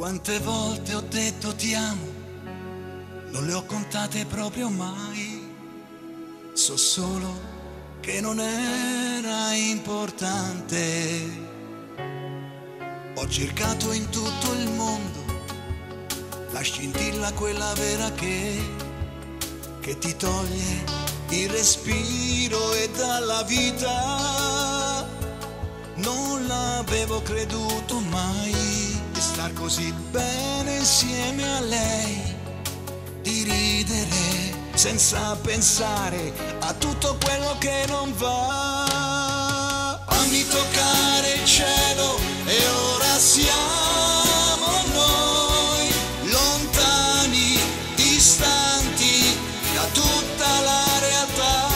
Quante volte ho detto ti amo, non le ho contate proprio mai. So solo che non era importante. Ho cercato in tutto il mondo la scintilla, quella vera che ti toglie il respiro e dalla vita. Non l'avevo creduto mai di star così bene insieme a lei, di ridere senza pensare a tutto quello che non va. Fammi toccare il cielo e ora siamo noi, lontani, distanti da tutta la realtà.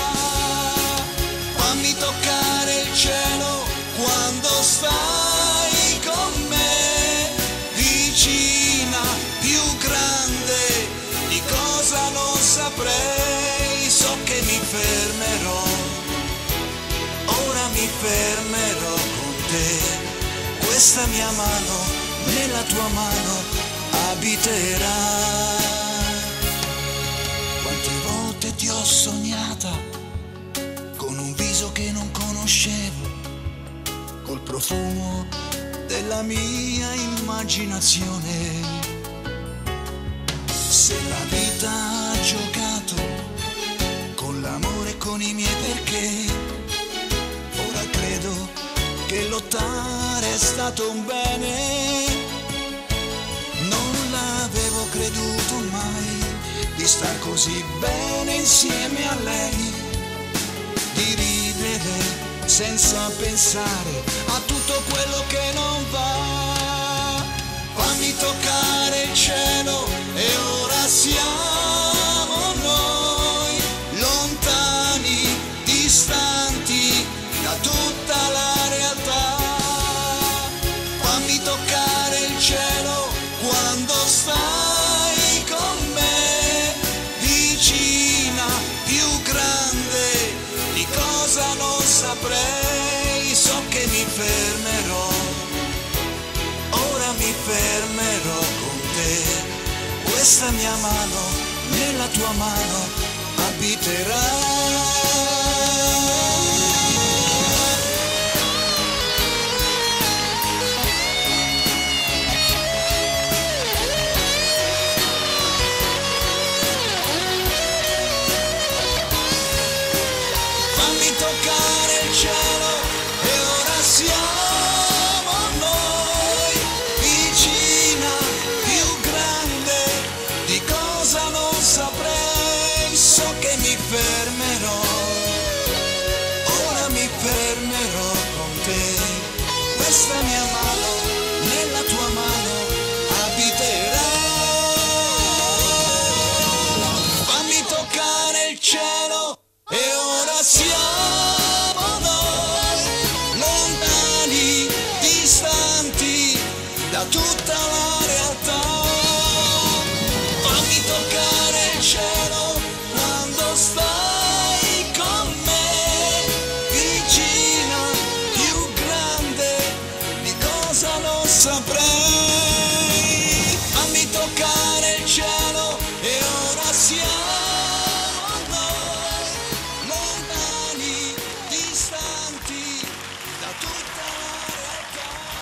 Fammi toccare il cielo quando stai con me, vicina, più grande, di cosa non saprei. So che mi fermerò, ora mi fermerò con te. Questa mia mano nella tua mano abiterà. Quante volte ti ho sognata con un viso che non conoscevo, col profumo della mia immaginazione. Se la vita ha giocato con l'amore e con i miei perché, ora credo che lottare è stato un bene. Non l'avevo creduto mai di star così bene insieme a lei, di ridere senza pensare a tutto quello che non va. Fammi toccare il cielo e ora siamo noi, lontani, distanti da tutta la realtà. Fammi toccare il cielo quando stai con me, vicina, più grande, di cosa non saprei. So che mi fermerò, ora mi fermerò con te. Questa mia mano nella tua mano abiterà. Fammi toccare il cielo e ora siamo noi, vicina, più grande, di cosa non saprei. So che mi fermerò, ora mi fermerò con te. Questa mia mano nella tua mano abiterà. Fammi toccare il cielo e ora siamo noi, lontani, distanti da tutta la realtà. Fammi toccare il cielo quando stai con me, vicina, più grande, di cosa non saprei. Fammi toccare il cielo